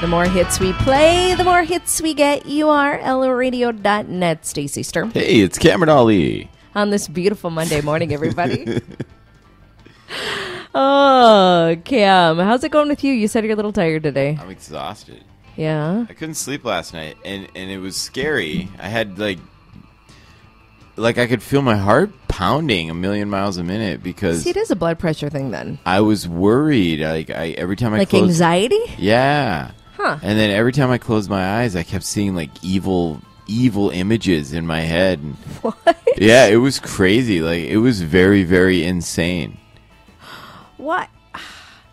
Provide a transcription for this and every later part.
The more hits we play, the more hits we get. You are LRadio.net. Stacy Sturm. Hey, it's Cameron Ali. On this beautiful Monday morning, everybody. Oh, Cam, how's it going with you? You said you're a little tired today. I'm exhausted. Yeah? I couldn't sleep last night, and it was scary. I had, like I could feel my heart pounding a million miles a minute because... See, it is a blood pressure thing then. I was worried. Every time I closed... Like anxiety? Yeah. Huh. And then every time I closed my eyes, I kept seeing, like, evil images in my head. What? Yeah, it was crazy. Like, it was very, very insane. What?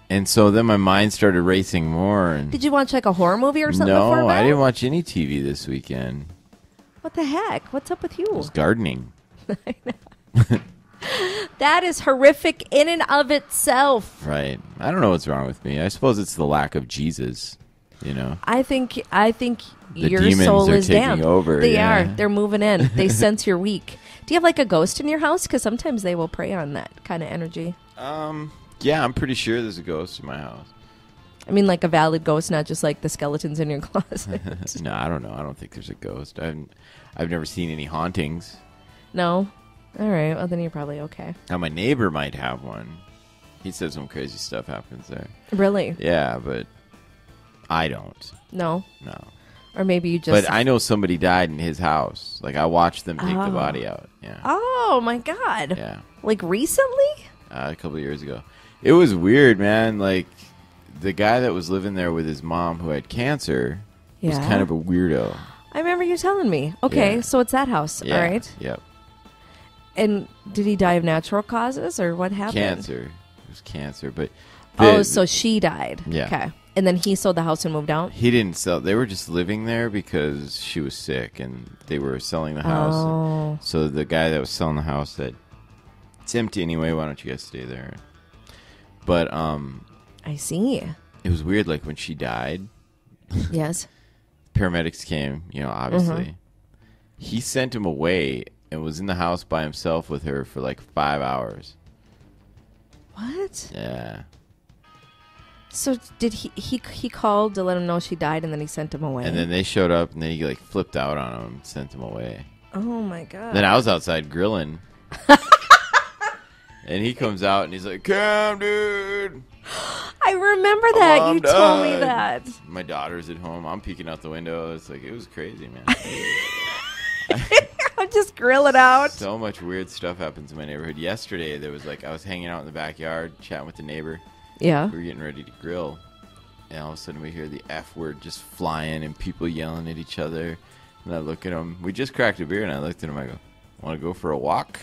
And so then my mind started racing more. And Did you watch like a horror movie or something? No, before I bed? didn't watch any TV this weekend. What the heck? What's up with you? I was gardening. I know. That is horrific in and of itself. Right. I don't know what's wrong with me. I suppose it's the lack of Jesus, you know. I think The your demons soul are is taking damp. over, They yeah. are. They're moving in. They sense you're weak. Do you have like a ghost in your house? Because sometimes they will prey on that kind of energy. Yeah, I'm pretty sure there's a ghost in my house. I mean, like a valid ghost, not just like the skeletons in your closet. No, I don't know. I don't think there's a ghost. I've never seen any hauntings. No? All right. Well, then you're probably okay. Now, my neighbor might have one. He said some crazy stuff happens there. Really? Yeah, but I don't. No? No. Or maybe you just... But I know somebody died in his house. Like, I watched them take the Oh. body out. Yeah. Oh, my God. Yeah. Like recently? A couple of years ago. It was weird, man. Like, the guy that was living there with his mom who had cancer was Yeah. kind of a weirdo. I remember you telling me. Okay, Yeah. so it's that house. Yeah. All right. Yep. And did he die of natural causes or what happened? Cancer. It was cancer, but... So she died. Yeah. Okay. And then he sold the house and moved out? He didn't sell. They were just living there because she was sick, and they were selling the house. Oh. So the guy that was selling the house said, "It's empty anyway. Why don't you guys stay there?" But I see. it was weird. Like when she died, Yes. paramedics came. You know, obviously, Mm-hmm. he sent him away and was in the house by himself with her for like 5 hours. What? Yeah. So did he called to let him know she died and then he sent him away? And then they showed up and then he like flipped out on him and sent him away. Oh my God. Then I was outside grilling. And he comes out and he's like, "Cam, dude. I remember that. I'm You told me done." that. My daughter's at home. I'm peeking out the window. It's like, it was crazy, man. I'm just grilling out. So much weird stuff happens in my neighborhood. Yesterday, there was like, I was hanging out in the backyard, chatting with the neighbor. Yeah. We were getting ready to grill. And all of a sudden, we hear the F word just flying and people yelling at each other. And I look at him. We just cracked a beer, and I looked at him. I go, "Want to go for a walk?"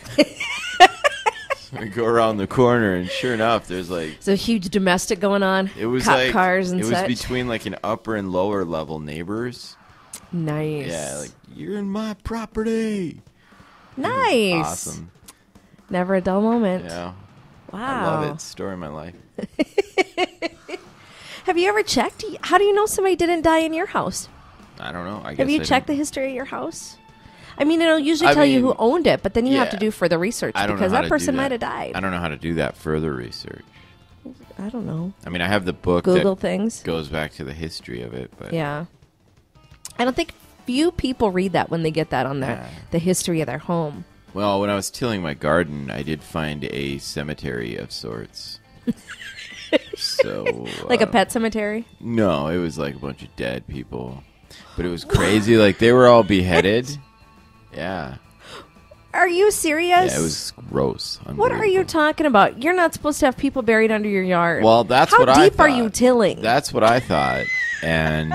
So we go around the corner, and sure enough, there's like... So huge domestic going on. It was Cop like cars and it such. was between like an upper and lower level neighbors. Nice. Yeah, like, "You're in my property." Nice. Awesome. Never a dull moment. Yeah. Wow. I love it. Story of my life. Have you ever checked? How do you know somebody didn't die in your house? I don't know. I guess Have you I checked the didn't- history of your house? I mean, it'll usually I tell you mean, who owned it, but then you have yeah. to do further research I don't know because how that to do person that. might have died. I don't know how to do that further research. I don't know. I mean, I have the book Google that things. goes back to the history of it, but Yeah. I don't think few people read that when they get that on Yeah. the history of their home. Well, when I was tilling my garden, I did find a cemetery of sorts. So Like a pet cemetery? No, it was like a bunch of dead people, but it was crazy. Like they were all beheaded. Yeah, Are you serious? yeah, it was gross. What are you Unbelievable. talking about? You're not supposed to have people buried under your yard. Well, that's How what I deep are thought. you tilling? That's what I thought. And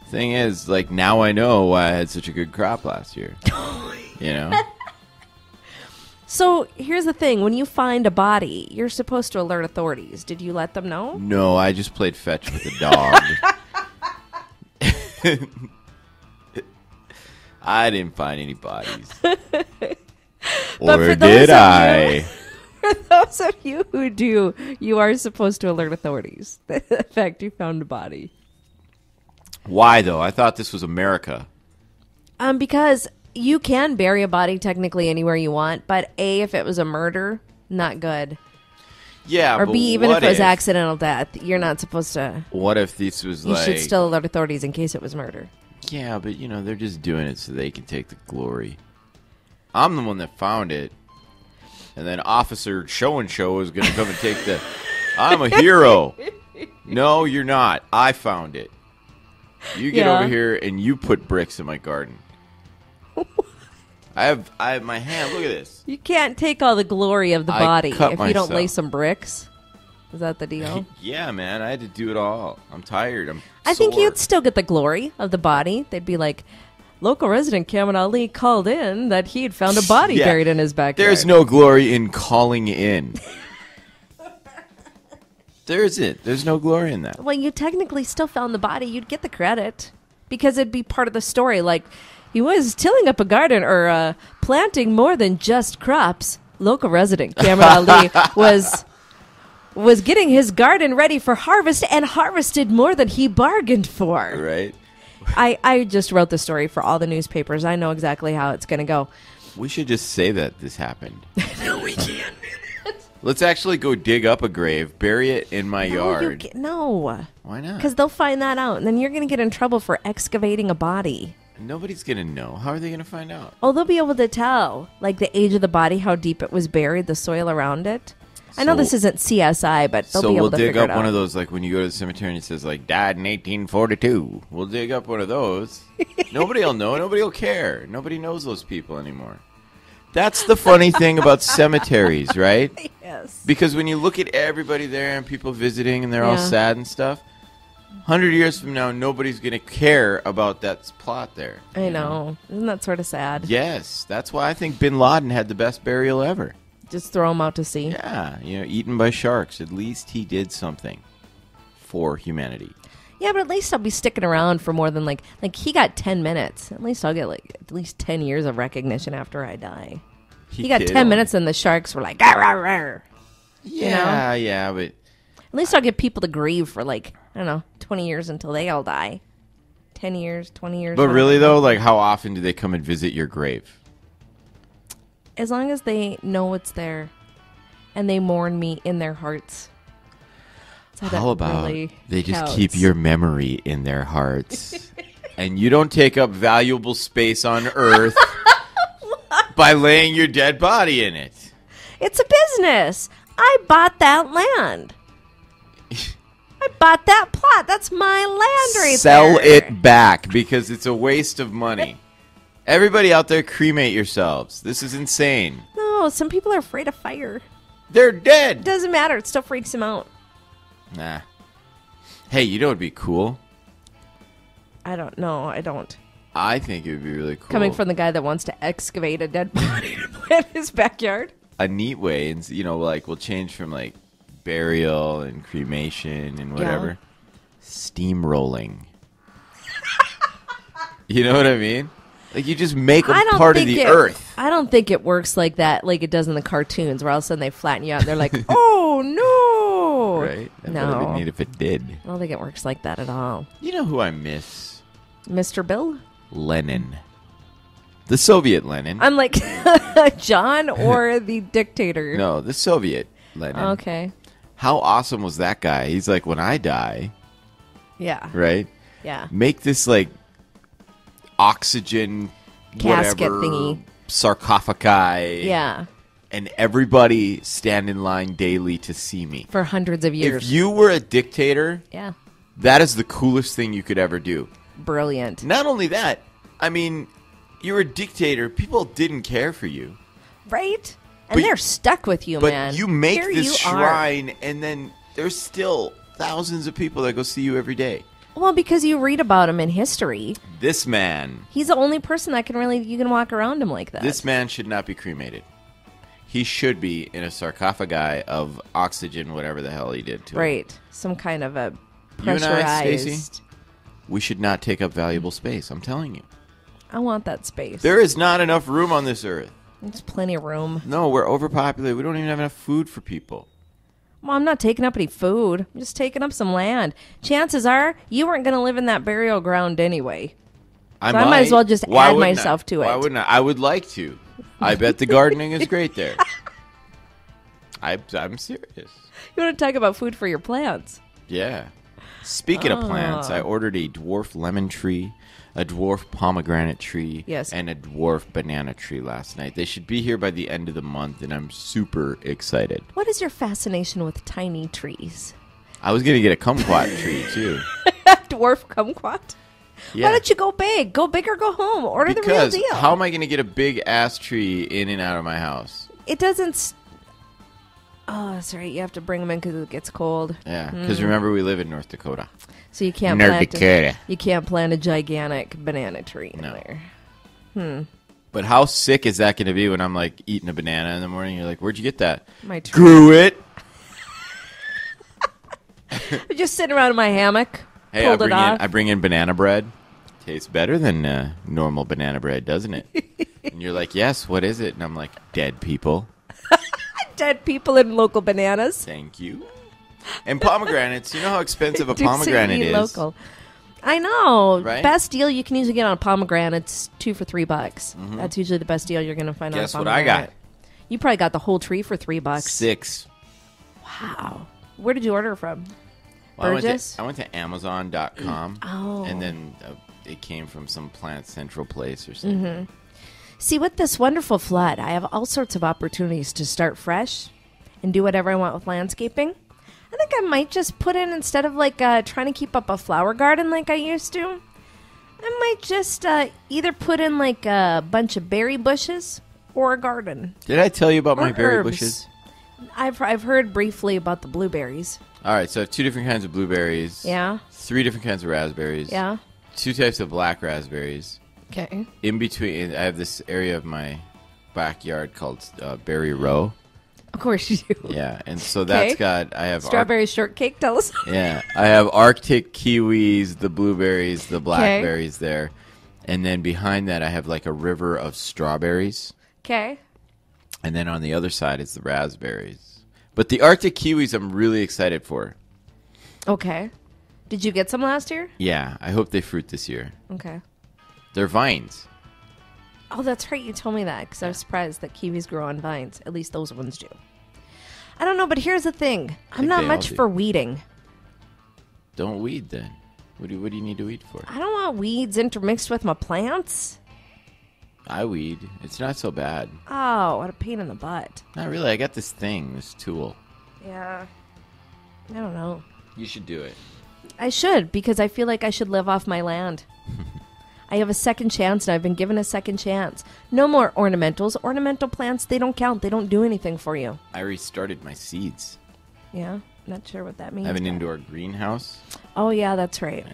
thing is, like now I know why I had such a good crop last year. You know. So here's the thing: when you find a body, you're supposed to alert authorities. Did you let them know? No, I just played fetch with a dog. I didn't find any bodies. Or for those did of I? For those of you who do, you are supposed to alert authorities. The fact you found a body. Why, though? I thought this was America. Because you can bury a body technically anywhere you want, but if it was a murder, not good. Yeah, Or but B, even what if it was accidental death, you're not supposed to. What if this was You like... should still alert authorities in case it was murder. Yeah, but, they're just doing it so they can take the glory. I'm the one that found it. And then Officer So-and-so is going to come and take the... I'm a hero. No, you're not. I found it. You get over here and you put bricks in my garden. I have my hand. Look at this. You can't take all the glory of the body if you don't lay myself. some bricks. Is that the deal? Yeah, man. I had to do it all. I'm tired. I think sore. you'd still get the glory of the body. They'd be like, local resident Cameron Ali called in that he had found a body Yeah. buried in his backyard. There's no glory in calling in. There isn't. There's no glory in that. Well, you technically still found the body. You'd get the credit because it'd be part of the story. Like, he was tilling up a garden or planting more than just crops. Local resident Cameron Ali was getting his garden ready for harvest and harvested more than he bargained for. Right? I just wrote the story for all the newspapers. I know exactly how it's going to go. We should just say that this happened. No, we can't. Let's actually go dig up a grave, bury it in my yard. No. Why not? Because they'll find that out, and then you're going to get in trouble for excavating a body. Nobody's going to know. How are they going to find out? Oh, they'll be able to tell, like the age of the body, how deep it was buried, the soil around it. I know this isn't CSI, but they'll be able to figure it out. So we'll dig up one of those, like when you go to the cemetery and it says, like, died in 1842. We'll dig up one of those. Nobody will know. Nobody will care. Nobody knows those people anymore. That's the funny thing about cemeteries, right? Yes. Because when you look at everybody there and people visiting and they're all sad and stuff, 100 years from now, nobody's going to care about that plot there. I know. Isn't that sort of sad? Yes. That's why I think Bin Laden had the best burial ever. Just throw him out to sea. Yeah. Eaten by sharks. At least he did something for humanity. Yeah, but at least I'll be sticking around for more than like he got 10 minutes. At least I'll get at least 10 years of recognition after I die. He got 10 minutes and the sharks were like, "Arr, arr, arr." Yeah, yeah, but at least I'll get people to grieve for I don't know, 20 years until they all die. 10 years, 20 years. But really though, how often do they come and visit your grave? As long as they know it's there and they mourn me in their hearts. How about really they just counts. keep your memory in their hearts and you don't take up valuable space on Earth by laying your dead body in it? It's a business. I bought that land. I bought that plot. That's my land right Sell there. it back because it's a waste of money. Everybody out there, cremate yourselves. This is insane. No, some people are afraid of fire. They're dead. It doesn't matter. It still freaks them out. Nah. Hey, you know what'd be cool? I don't know. I don't. I think it would be really cool. Coming from the guy that wants to excavate a dead body to plant his backyard. A neat way, and we'll change from burial and cremation and whatever. Steamrolling. You know what I mean? You just make them part of the earth. I don't think it works like that, like it does in the cartoons, where all of a sudden they flatten you out and they're like, "Oh no!" Right? No, What would be neat if it did? I don't think it works like that at all. You know who I miss? Mr. Bill? Lenin. The Soviet Lenin. I'm like John or the dictator. No, the Soviet Lenin. Okay. How awesome was that guy? He's like, when I die, Yeah. right? Yeah. Make this oxygen Casket whatever, thingy. Sarcophagi. Yeah. And everybody stand in line daily to see me. For hundreds of years. If you were a dictator, Yeah. that is the coolest thing you could ever do. Brilliant. Not only that, I mean, you're a dictator. People didn't care for you. Right? And But- they're stuck with you, But man. you make Here this you shrine, and then there's still thousands of people that go see you every day. Well, because you read about him in history. This man, He's the only person that you can walk around him like that. this man should not be cremated. He should be in a sarcophagi of oxygen, whatever the hell he did to him. Right. Some kind of a You and I, pressurized. Stacy? We should not take up valuable space. I'm telling you. I want that space. There is not enough room on this earth. There's plenty of room. No, we're overpopulated. We don't even have enough food for people. Well, I'm not taking up any food. I'm just taking up some land. Chances are you weren't going to live in that burial ground anyway. I might as well just Why add wouldn't myself to Why it. wouldn't I? I would like to. I bet the gardening is great there. I'm serious. You want to talk about food for your plants? Yeah. Speaking of plants, I ordered a dwarf lemon tree, a dwarf pomegranate tree, Yes. and a dwarf banana tree last night. They should be here by the end of the month, and I'm super excited. What is your fascination with tiny trees? I was going to get a kumquat tree, too. Dwarf kumquat? Yeah. Why don't you go big? Go big or go home. Order the real Because deal. how am I going to get a big-ass tree in and out of my house? It doesn't... Oh, that's right. You have to bring them in because it gets cold. Yeah, because remember, we live in North Dakota. So you can't you can't plant a gigantic banana tree in there. But how sick is that going to be when I'm, like, eating a banana in the morning? You're like, where'd you get that? My tree. Grew it. Just sitting around in my hammock. Hey, pulled it off. I bring in banana bread. Tastes better than normal banana bread, doesn't it? And you're like, yes, what is it? And I'm like, dead people. Dead people in local bananas. Thank you. And pomegranates. You know how expensive a Do pomegranate eat is? local. I know. Right? Best deal you can usually get on a pomegranate, 2 for $3. That's usually the best deal you're going to find Guess on a what I pomegranate. got? You probably got the whole tree for $3. 6. Wow. Where did you order from? Well, Burgess? I went to Amazon.com. Oh. And then it came from some Plant Central place or something. See, with this wonderful flood, I have all sorts of opportunities to start fresh and do whatever I want with landscaping. I think I might just put in, instead of like trying to keep up a flower garden like I used to, I might just either put in like a bunch of berry bushes or a garden. Did I tell you about Or my berry herbs. bushes? I've heard briefly about the blueberries. All right, so I have 2 different kinds of blueberries. Yeah. 3 different kinds of raspberries. Yeah. 2 types of black raspberries. Okay. In between, I have this area of my backyard called Berry Row. Of course you do. Yeah, and so that's got, I have Strawberry shortcake, tell us. yeah, I have Arctic kiwis, the blueberries, the blackberries there. And then behind that, I have like a river of strawberries. Okay. And then on the other side is the raspberries. But the Arctic kiwis I'm really excited for. Okay. Did you get some last year? Yeah, I hope they fruit this year. Okay. They're vines. Oh, that's right. You told me that because I was surprised that kiwis grow on vines. At least those ones do. I don't know, but here's the thing. I'm think not they much all do. for weeding. Don't weed then. What do you need to weed for? I don't want weeds intermixed with my plants. I weed. It's not so bad. Oh, what a pain in the butt. Not really. I got this thing, this tool. Yeah. I don't know. You should do it. I should, because I feel like I should live off my land. I have a second chance, and I've been given a second chance. No more ornamentals. Ornamental plants, they don't count. They don't do anything for you. I restarted my seeds. Yeah, not sure what that means. I have an but- indoor greenhouse. Oh, yeah, that's right. Yeah.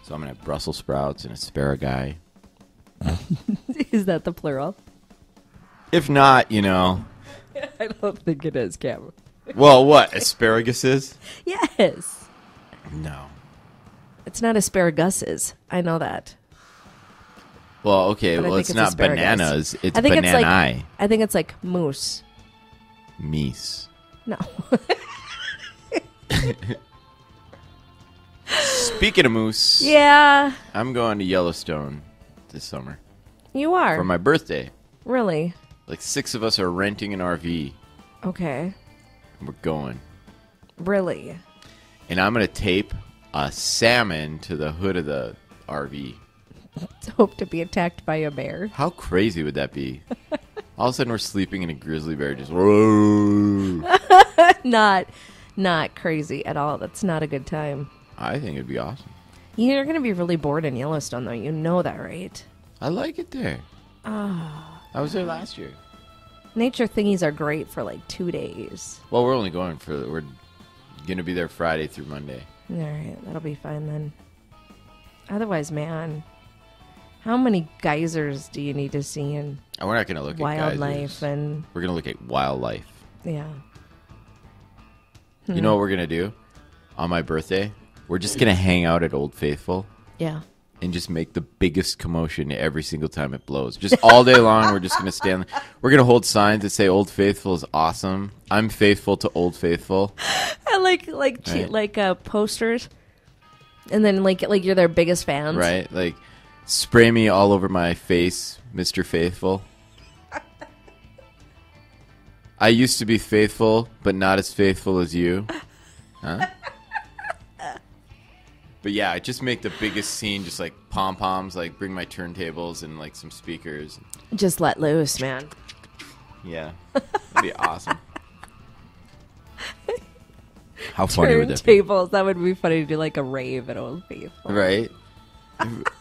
So I'm going to have Brussels sprouts and asparagus. Is that the plural? If not, you know. I don't think it is, Cam. Well, what? Asparagus is? Yes. No. It's not asparaguses. I know that. Well, okay. But I Well, think it's it's not asparagus. bananas. It's I think it's banana. like I think it's like moose. Meese. No. Speaking of moose, Yeah, I'm going to Yellowstone this summer you are. for my birthday. Really? Like 6 of us are renting an RV. Okay. And we're going. Really? And I'm going to tape a salmon to the hood of the RV. Hope to be attacked by a bear. How crazy would that be? All of a sudden we're sleeping and a grizzly bear just whoa. Not crazy at all. That's not a good time. I think it'd be awesome. You're going to be really bored in Yellowstone, though. You know that, right? I like it there. Oh. I was there last year. Nature thingies are great for like 2 days. Well, we're going to be there Friday through Monday. All right, that'll be fine then. Otherwise, man, how many geysers do you need to see in And we're not going to look at wildlife geysers. and We're going to look at wildlife. yeah. You know what we're going to do? On my birthday, we're just going to hang out at Old Faithful Yeah. and just make the biggest commotion every single time it blows. Just all day long, we're just going to stand. We're going to hold signs that say Old Faithful is awesome. I'm faithful to Old Faithful. I like posters, and then like you're their biggest fans, Right? Like, spray me all over my face, Mr. Faithful. I used to be faithful, but not as faithful as you. Huh? But yeah, I just make the biggest scene, just like pom-poms, like bring my turntables and like some speakers. Just let loose, man. Yeah. That'd be awesome. How funny would that be? Turntables. That would be funny to do like a rave at Old Faithful. Right?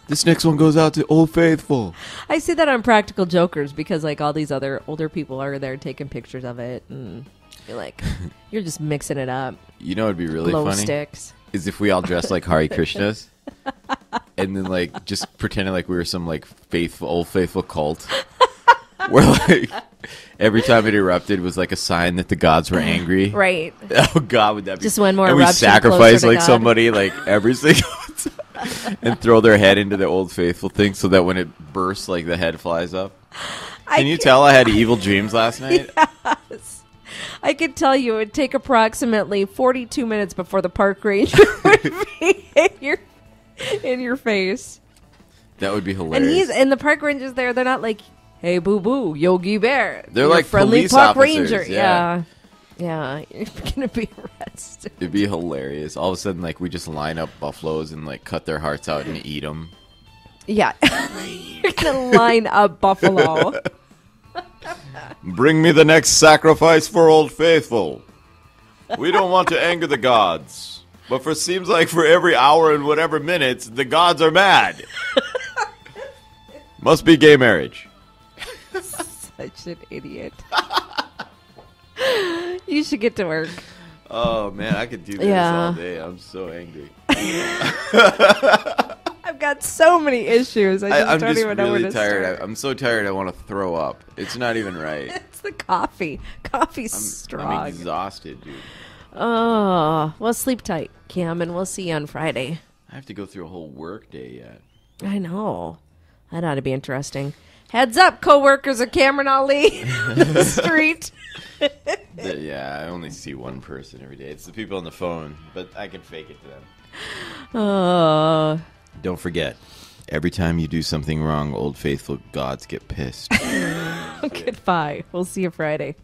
This next one goes out to Old Faithful. I see that on Practical Jokers because like all these other older people are there taking pictures of it, and you're like, you're just mixing it up. You know, it'd be really Glow funny sticks. is if we all dressed like Hare Krishnas, and then like just pretending like we were some like old faithful cult, where like every time it erupted was like a sign that the gods were angry. Right. Oh God, would that be just one more? And we eruption sacrifice closer to like God. somebody like every single time, and throw their head into the Old Faithful thing so that when it bursts, like the head flies up. Can you tell I had evil dreams last night? Yes. I could tell you it would take approximately 42 minutes before the park ranger would be in your face. That would be hilarious. And the park rangers there, they're not like, hey, boo boo, Yogi Bear. They're You're like friendly police park officers, ranger. yeah. Yeah, you're gonna be arrested. It'd be hilarious. All of a sudden, like we just line up buffaloes and like cut their hearts out and eat them. Yeah, you're gonna line up buffalo. Bring me the next sacrifice for Old Faithful. We don't want to anger the gods, but seems like for every hour and whatever minutes, the gods are mad. Must be gay marriage. Such an idiot. You should get to work. Oh man, I could do this all day. I'm so angry. I've got so many issues. I'm don't just even know where really to tired. start. I'm so tired. I want to throw up. It's not even right. It's the coffee. Coffee's strong. I'm exhausted, dude. Oh, well, sleep tight, Cam, and we'll see you on Friday. I have to go through a whole work day yet. I know. That ought to be interesting. Heads up, co-workers of Cameron Ali the street. Yeah, I only see one person every day. It's the people on the phone, but I can fake it to them. Oh. Don't forget, every time you do something wrong, Old Faithful gods get pissed. Goodbye. We'll see you Friday.